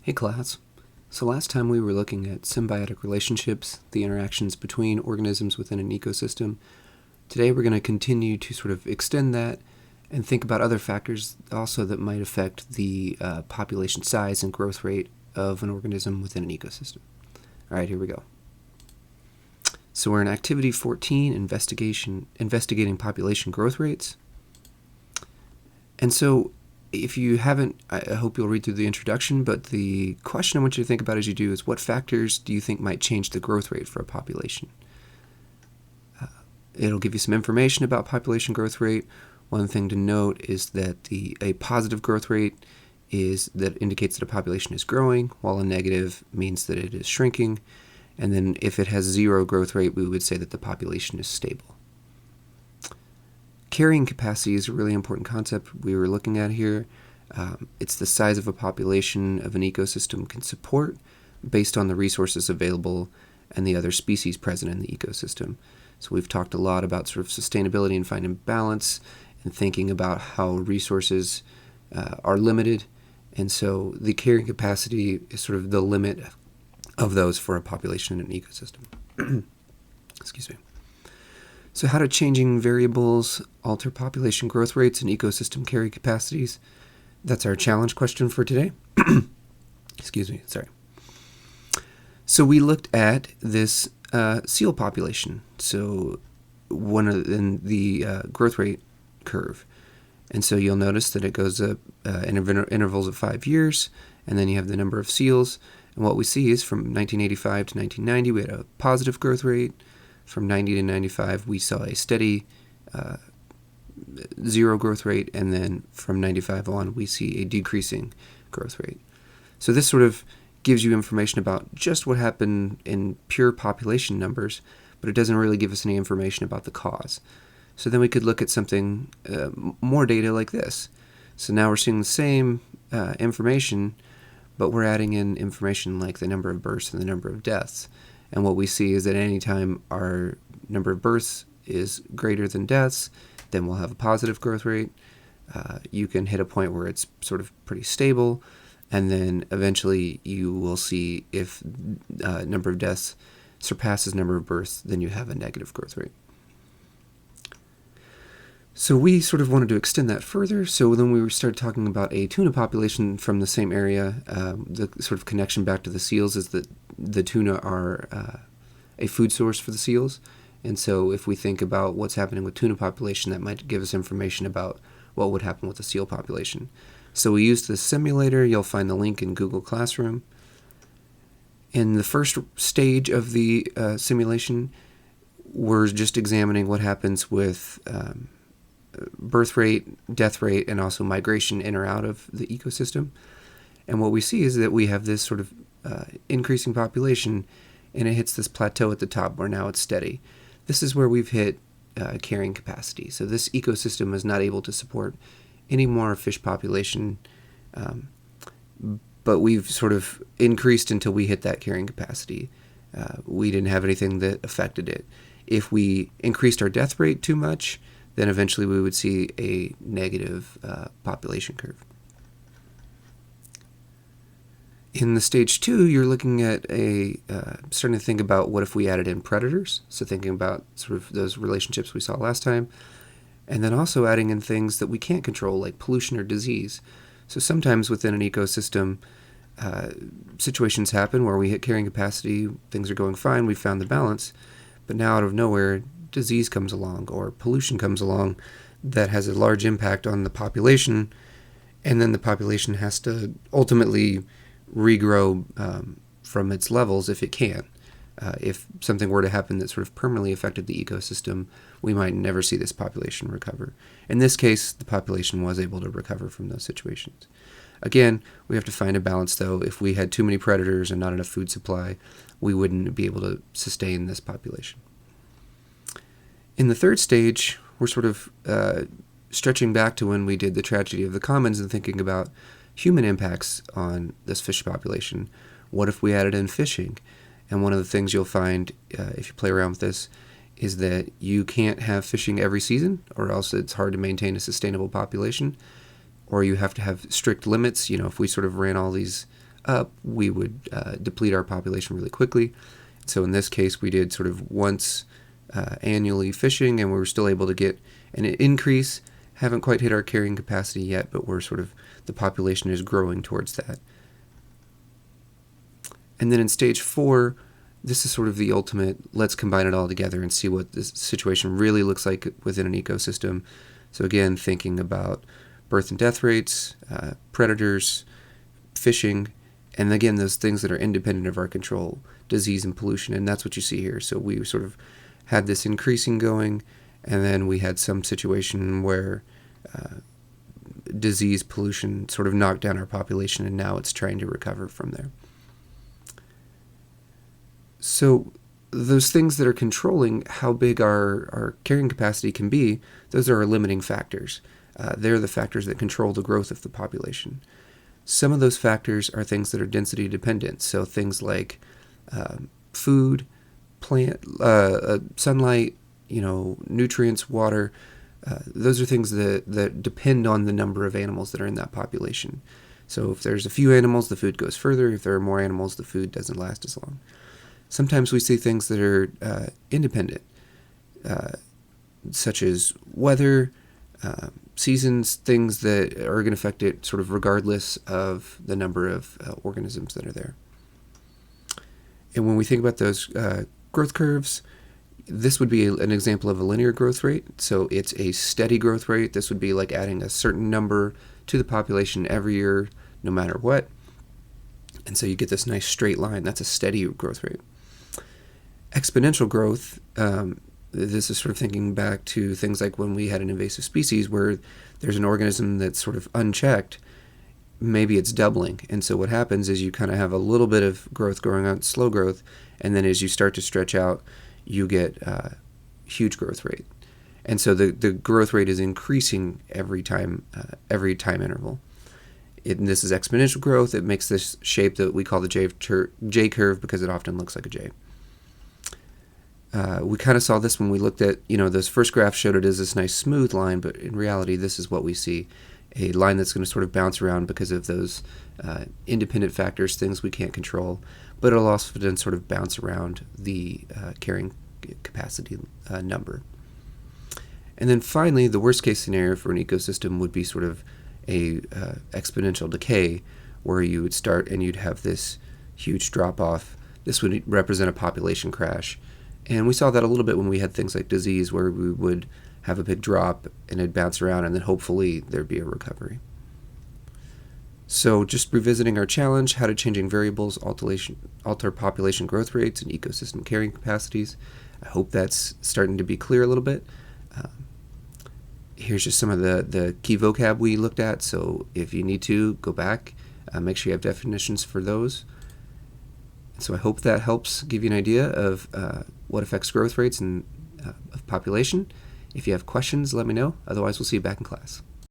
Hey class. So last time we were looking at symbiotic relationships, the interactions between organisms within an ecosystem. Today we're going to continue to sort of extend that and think about other factors also that might affect the population size and growth rate of an organism within an ecosystem. All right, here we go. So we're in activity 14, investigating population growth rates. And so if you haven't, I hope you'll read through the introduction, but the question I want you to think about as you do is what factors do you think might change the growth rate for a population? It'll give you some information about population growth rate. One thing to note is that a positive growth rate indicates that a population is growing, while a negative means that it is shrinking. And then if it has zero growth rate, we would say that the population is stable. Carrying capacity is a really important concept we were looking at here. It's the size of a population of an ecosystem can support based on the resources available and the other species present in the ecosystem. So we've talked a lot about sort of sustainability and finding balance and thinking about how resources are limited. And so the carrying capacity is sort of the limit of those for a population in an ecosystem. Excuse me. So how do changing variables alter population growth rates and ecosystem carry capacities? That's our challenge question for today. Excuse me, sorry. So we looked at this seal population. So in the growth rate curve. And so you'll notice that it goes up in intervals of 5 years, and then you have the number of seals. And what we see is from 1985 to 1990, we had a positive growth rate. From 90 to 95, we saw a steady zero growth rate, and then from 95 on, we see a decreasing growth rate. So this sort of gives you information about just what happened in pure population numbers, but it doesn't really give us any information about the cause. So then we could look at something, more data like this. So now we're seeing the same information, but we're adding in information like the number of births and the number of deaths. And what we see is that any time our number of births is greater than deaths, then we'll have a positive growth rate. You can hit a point where it's sort of pretty stable, and then eventually you will see if number of deaths surpasses number of births, then you have a negative growth rate. So we sort of wanted to extend that further. So then we started talking about a tuna population from the same area. The sort of connection back to the seals is that the tuna are a food source for the seals. And so if we think about what's happening with tuna population, that might give us information about what would happen with the seal population. So we used this simulator. You'll find the link in Google Classroom. In the first stage of the simulation, we're just examining what happens with birth rate, death rate, and also migration in or out of the ecosystem. And what we see is that we have this sort of increasing population, and it hits this plateau at the top where now it's steady. This is where we've hit carrying capacity. So this ecosystem is not able to support any more fish population, but we've sort of increased until we hit that carrying capacity. We didn't have anything that affected it. If we increased our death rate too much, then eventually we would see a negative population curve. In the stage 2, you're looking at starting to think about what if we added in predators, so thinking about sort of those relationships we saw last time, and then also adding in things that we can't control, like pollution or disease. So sometimes within an ecosystem, situations happen where we hit carrying capacity, things are going fine, we found the balance, but now out of nowhere, disease comes along or pollution comes along that has a large impact on the population, and then the population has to ultimately regrow from its levels if it can. If something were to happen that sort of permanently affected the ecosystem, we might never see this population recover. In this case, the population was able to recover from those situations. Again, we have to find a balance, though. If we had too many predators and not enough food supply, we wouldn't be able to sustain this population. In the third stage, we're sort of stretching back to when we did the tragedy of the commons and thinking about human impacts on this fish population. What if we added in fishing? And one of the things you'll find if you play around with this is that you can't have fishing every season, or else it's hard to maintain a sustainable population. Or you have to have strict limits. You know, if we sort of ran all these up, we would deplete our population really quickly. So in this case, we did sort of once annually fishing, and we were still able to get an increase. Haven't quite hit our carrying capacity yet, but the population is growing towards that. And then in stage 4, this is sort of the ultimate, let's combine it all together and see what this situation really looks like within an ecosystem. So again, thinking about birth and death rates, predators, fishing, and again, those things that are independent of our control, disease and pollution, and that's what you see here. So we sort of had this increasing going, and then we had some situation where disease, pollution sort of knocked down our population, and now it's trying to recover from there. So those things that are controlling how big our carrying capacity can be, those are our limiting factors. They're the factors that control the growth of the population. Some of those factors are things that are density dependent, so things like food, plant, sunlight, nutrients, water. Those are things that depend on the number of animals that are in that population. So if there's a few animals, the food goes further. If there are more animals, the food doesn't last as long. Sometimes we see things that are independent, such as weather, seasons, things that are going to affect it sort of regardless of the number of organisms that are there. And when we think about those growth curves, this would be an example of a linear growth rate. So it's a steady growth rate. This would be like adding a certain number to the population every year, no matter what. And so you get this nice straight line. That's a steady growth rate. Exponential growth, this is sort of thinking back to things like when we had an invasive species where there's an organism that's sort of unchecked, maybe it's doubling. And so what happens is you kind of have a little bit of growth going on, slow growth, and then as you start to stretch out, you get huge growth rate. And so the growth rate is increasing every time interval. And this is exponential growth. It makes this shape that we call the J curve because it often looks like a J. We kind of saw this when we looked at, those first graphs showed it as this nice smooth line, but in reality, this is what we see, a line that's going to sort of bounce around because of those independent factors, things we can't control, but it'll also then sort of bounce around the carrying capacity number. And then finally, the worst case scenario for an ecosystem would be sort of a exponential decay, where you would start and you'd have this huge drop off. This would represent a population crash. And we saw that a little bit when we had things like disease, where we would have a big drop and it'd bounce around, and then hopefully there'd be a recovery. So just revisiting our challenge, how do changing variables alter population growth rates and ecosystem carrying capacities? I hope that's starting to be clear a little bit. Here's just some of the key vocab we looked at, so if you need to, go back, make sure you have definitions for those. So I hope that helps give you an idea of what affects growth rates and of population. If you have questions, let me know. Otherwise, we'll see you back in class.